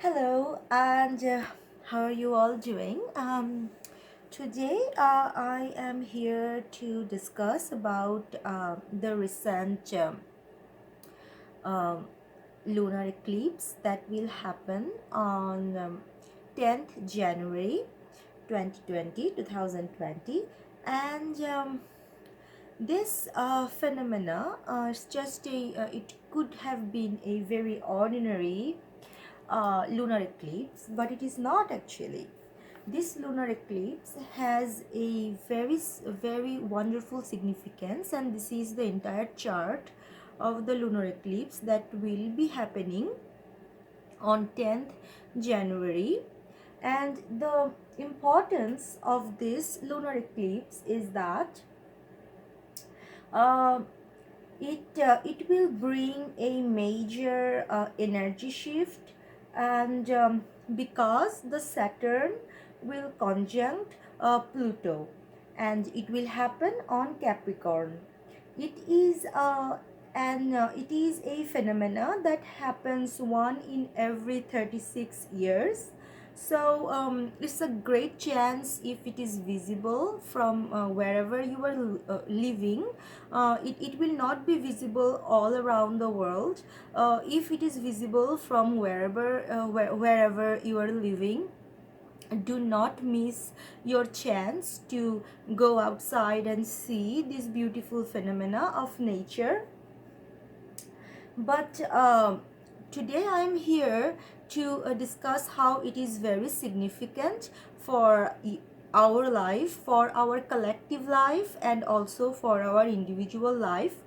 Hello, and how are you all doing? Today, I am here to discuss about the recent um, lunar eclipse that will happen on 10th January 2020, and this phenomena is just it could have been a very ordinary lunar eclipse, but it is not actually. This lunar eclipse has a very wonderful significance, and this is the entire chart of the lunar eclipse that will be happening on 10th January. And the importance of this lunar eclipse is that uh, it will bring a major energy shift, and because the Saturn will conjunct Pluto, and it will happen on Capricorn. It is it is a phenomena that happens one in every 36 years. So it's a great chance if it is visible from wherever you are living. It will not be visible all around the world. If it is visible from wherever you are living, do not miss your chance to go outside and see this beautiful phenomena of nature. But today I am here to discuss how it is very significant for our life, for our collective life, and also for our individual life.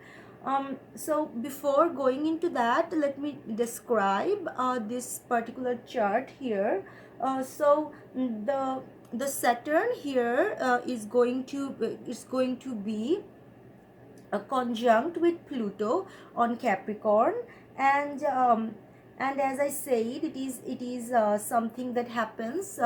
So before going into that, let me describe this particular chart here. The Saturn here is going to be conjunct with Pluto on Capricorn, and as I said, it is something that happens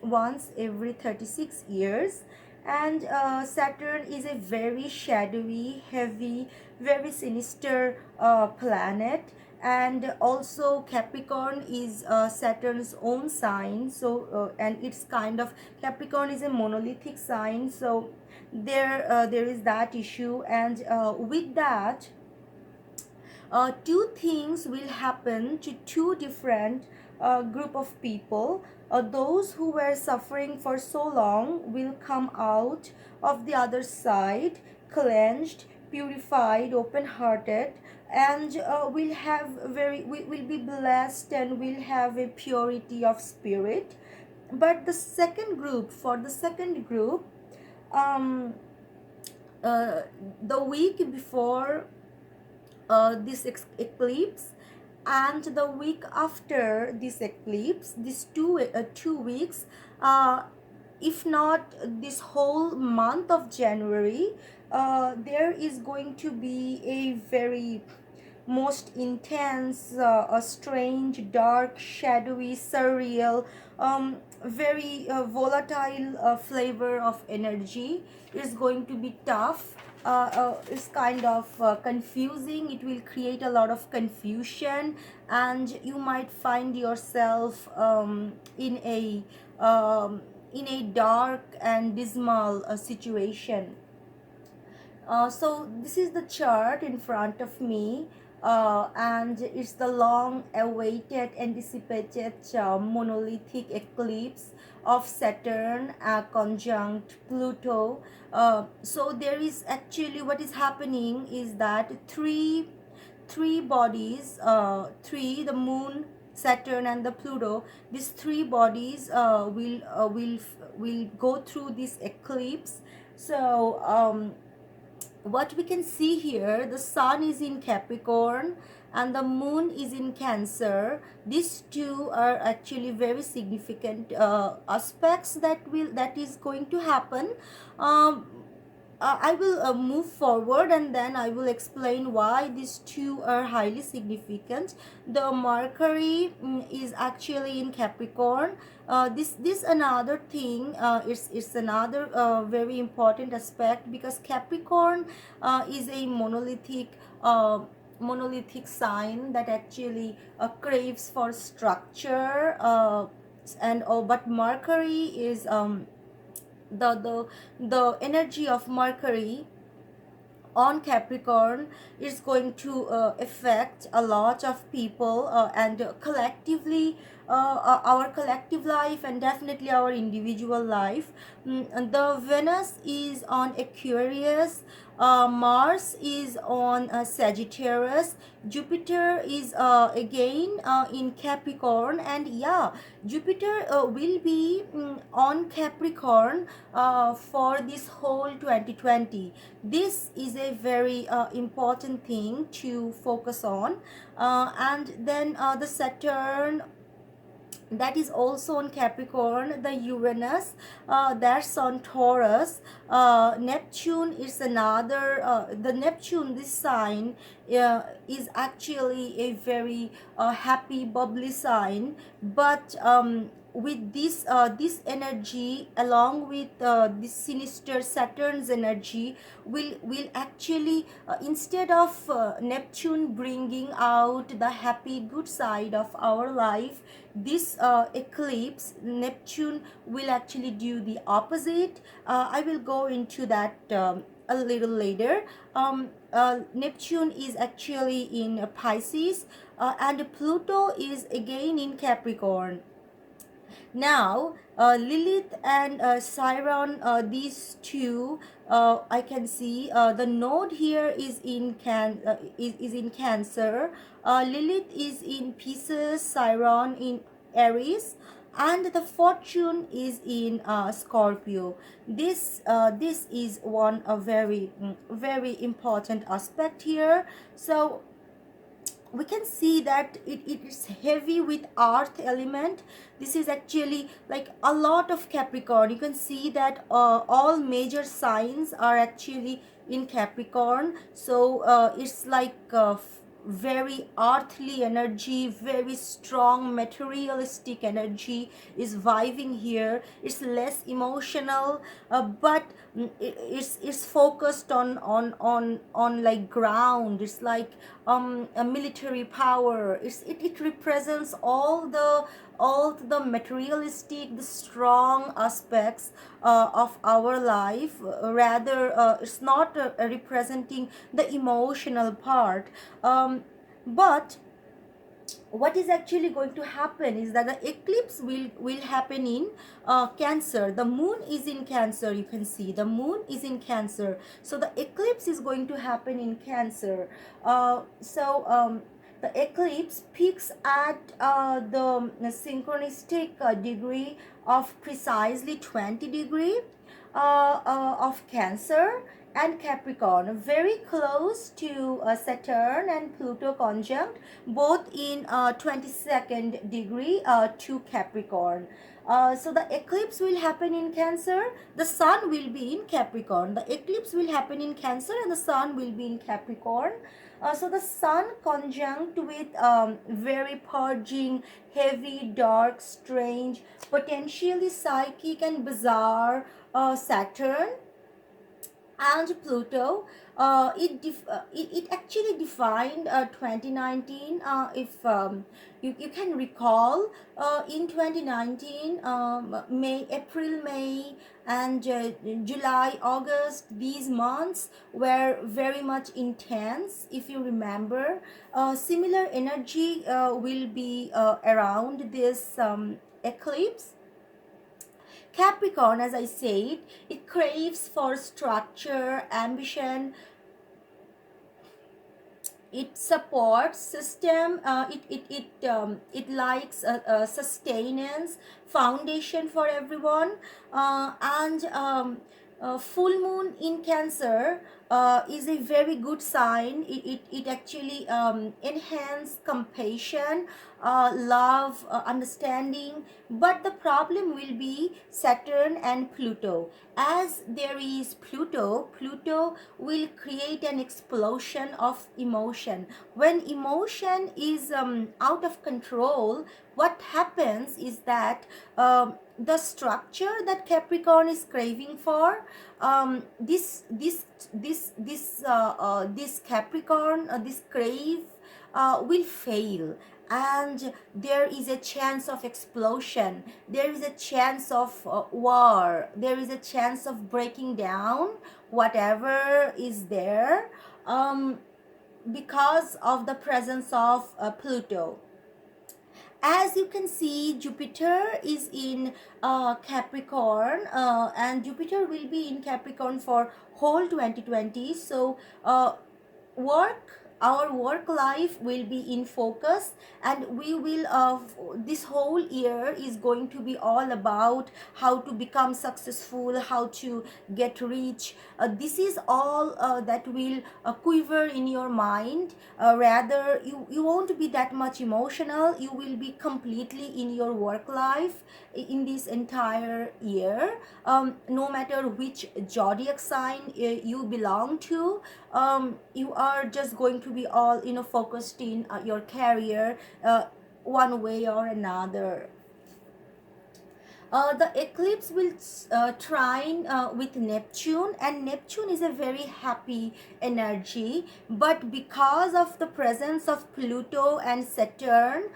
once every 36 years. And Saturn is a very shadowy, heavy, very sinister planet, and also Capricorn is Saturn's own sign. So and it's kind of, Capricorn is a monolithic sign, so there is that issue. And with that, two things will happen to two different group of people. Those who were suffering for so long will come out of the other side cleansed, purified, open hearted, and will be blessed and will have a purity of spirit. But for the second group, um, uh, the week before this eclipse and the week after this eclipse, these 2 weeks, uh, if not this whole month of January, there is going to be a very most intense, a strange, dark, shadowy, surreal, very volatile flavor of energy. Is going to be tough. It's kind of confusing. It will create a lot of confusion, and you might find yourself in a dark and dismal situation. So this is the chart in front of me, and it's the long awaited, anticipated monolithic eclipse of Saturn conjunct Pluto. So there is actually, what is happening is that three bodies, the moon, Saturn, and the Pluto, these three bodies will go through this eclipse. So what we can see here, the sun is in Capricorn and the moon is in Cancer. These two are actually very significant aspects that is going to happen. um, I will move forward, and then I will explain why these two are highly significant. The Mercury is actually in Capricorn. This another thing, it's another very important aspect, because Capricorn is a monolithic monolithic sign that actually craves for structure, and oh, but Mercury is the energy of Mercury on Capricorn is going to affect a lot of people, and collectively, our collective life, and definitely our individual life. And the Venus is on Aquarius, Mars is on Sagittarius, Jupiter is again in Capricorn, and yeah, Jupiter will be on Capricorn for this whole 2020. This is a very important thing to focus on. And then the Saturn, that is also on Capricorn, the Uranus, that's on Taurus, Neptune is another, the Neptune, this sign is actually a very happy, bubbly sign, but with this energy, along with this sinister Saturn's energy, will actually, instead of Neptune bringing out the happy, good side of our life, this eclipse, Neptune will actually do the opposite. I will go into that a little later. Neptune is actually in Pisces, and Pluto is again in Capricorn. Now, Lilith and Chiron, these two, I can see the node here is in is in Cancer. Lilith is in Pisces, Chiron in Aries, and the fortune is in Scorpio. This is one a very very important aspect here. So we can see that it is heavy with earth element. This is actually like a lot of Capricorn. You can see that all major signs are actually in Capricorn. So it's like very earthly energy, very strong materialistic energy is vibing here. It's less emotional, but it's focused on like ground. It's like a military power. It represents all the materialistic, the strong aspects of our life. Rather, it's not representing the emotional part. But what is actually going to happen is that the eclipse will happen in Cancer. The moon is in Cancer. You can see the moon is in Cancer, so the eclipse is going to happen in Cancer. The eclipse peaks at the synchronistic degree of precisely 20 degree of Cancer and Capricorn, very close to Saturn and Pluto conjunct, both in 22nd degree to Capricorn. So the eclipse will happen in Cancer, the sun will be in Capricorn. The eclipse will happen in Cancer and the sun will be in Capricorn. So the sun conjunct with very purging, heavy, dark, strange, potentially psychic and bizarre Saturn and Pluto. It actually defined 2019. If you can recall, in 2019, April, May, and July, August, these months were very much intense. If you remember, similar energy will be around this eclipse. Capricorn, as I said, it craves for structure, ambition, it supports system, it likes sustenance, foundation for everyone, and full moon in Cancer is a very good sign. It actually enhance compassion, love, understanding. But the problem will be Saturn and Pluto. As there is Pluto will create an explosion of emotion. When emotion is out of control, what happens is that the structure that Capricorn is craving for, this Capricorn, this crave will fail, and there is a chance of explosion, there is a chance of war, there is a chance of breaking down whatever is there, because of the presence of Pluto. As you can see, Jupiter is in Capricorn, and Jupiter will be in Capricorn for whole 2020. So our work life will be in focus, and we will this whole year is going to be all about how to become successful, how to get rich. This is all that will quiver in your mind. Rather, you won't be that much emotional, you will be completely in your work life in this entire year. No matter which zodiac sign you belong to, you are just going to be all focused in your career, one way or another. The eclipse will trine with Neptune, and Neptune is a very happy energy, but because of the presence of Pluto and Saturn,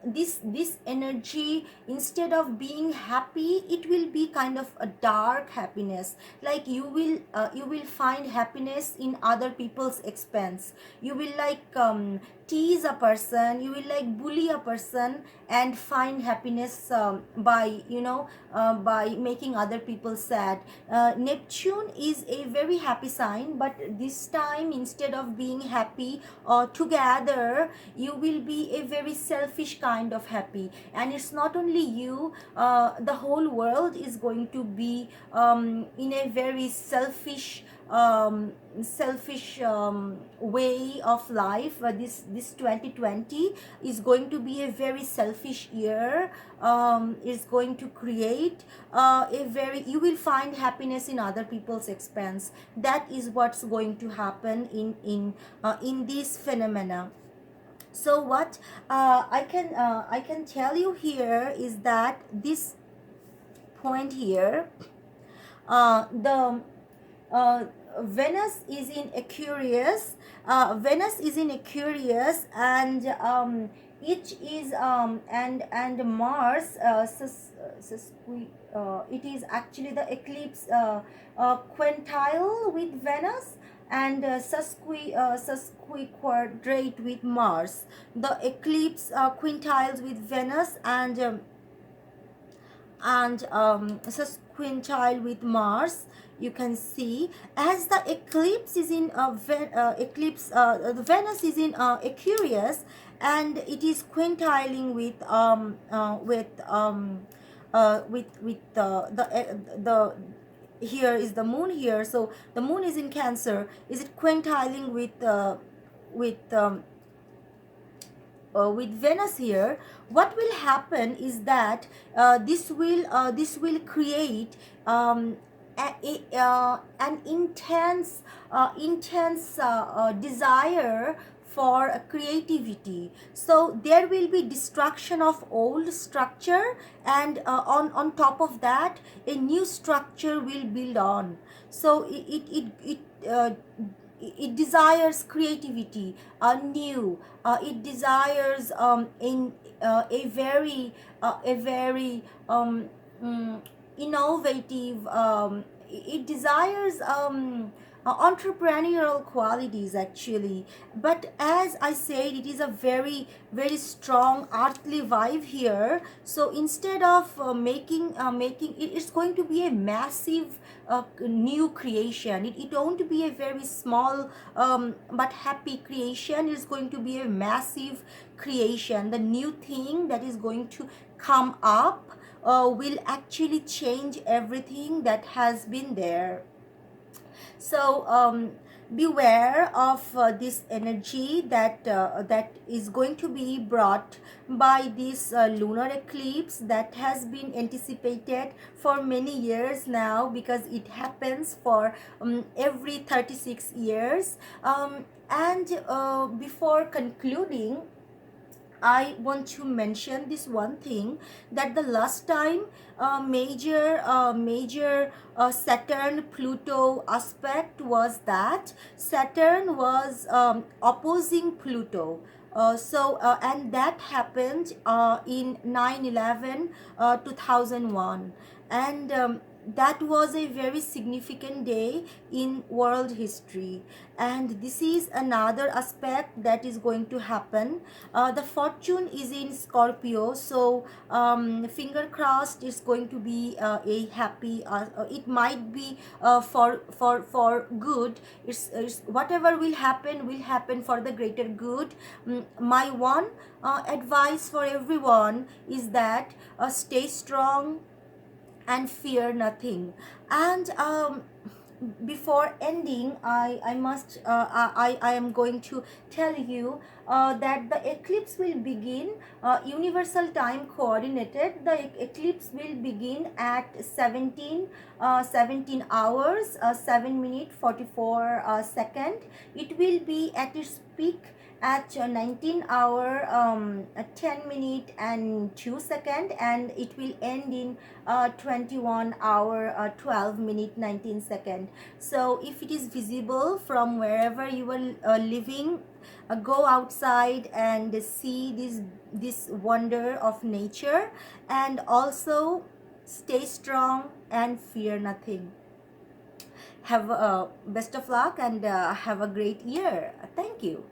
this energy, instead of being happy, it will be kind of a dark happiness. Like you will find happiness in other people's expense. You will tease a person, you will bully a person, and find happiness by by making other people sad. Neptune is a very happy sign, but this time, instead of being happy together, you will be a very selfish kind of happy. And it's not only you, the whole world is going to be in a very selfish way of life. This 2020 is going to be a very selfish year. Is going to create you will find happiness in other people's expense. That is what's going to happen in this phenomena. So what I can tell you here is that this point here, the Venus is in Aquarius. Venus is in Aquarius, and it is and Mars it is actually the eclipse quintile with Venus, and sesquiquadrate with Mars. The eclipse quintiles with Venus, and sesquintile with Mars. You can see, as the eclipse is in the Venus is in Aquarius, and it is quintiling with the here is the moon here. So the moon is in Cancer. Is it quintiling with Venus here? What will happen is that this will create an intense desire for creativity. So there will be destruction of old structure, and on top of that, a new structure will build on. So it desires creativity, new. It desires in a very innovative. It desires entrepreneurial qualities actually. But as I said, it is a very strong earthly vibe here. So instead of making it's going to be a massive new creation. It won't be a very small but happy creation. It's going to be a massive creation. The new thing that is going to come up will actually change everything that has been there. So beware of this energy that is going to be brought by this lunar eclipse that has been anticipated for many years now, because it happens for every 36 years. And before concluding, I want to mention this one thing, that the last time major Saturn Pluto aspect was that Saturn was opposing Pluto. And that happened in 9/11 2001, and that was a very significant day in world history. And this is another aspect that is going to happen. The fortune is in Scorpio, so finger crossed it's going to be a happy, it might be for good. It's whatever will happen for the greater good. My one advice for everyone is that stay strong and fear nothing. And before ending, I must I am going to tell you that the eclipse will begin universal time coordinated. The eclipse will begin at 17 hours 7 minute 44 second. It will be at its peak at 19 hour 10 minute and 2 second, and it will end in 21 hour 12 minute 19 second. So if it is visible from wherever you are living, go outside and see this wonder of nature, and also stay strong and fear nothing. Have best of luck, and have a great year. Thank you.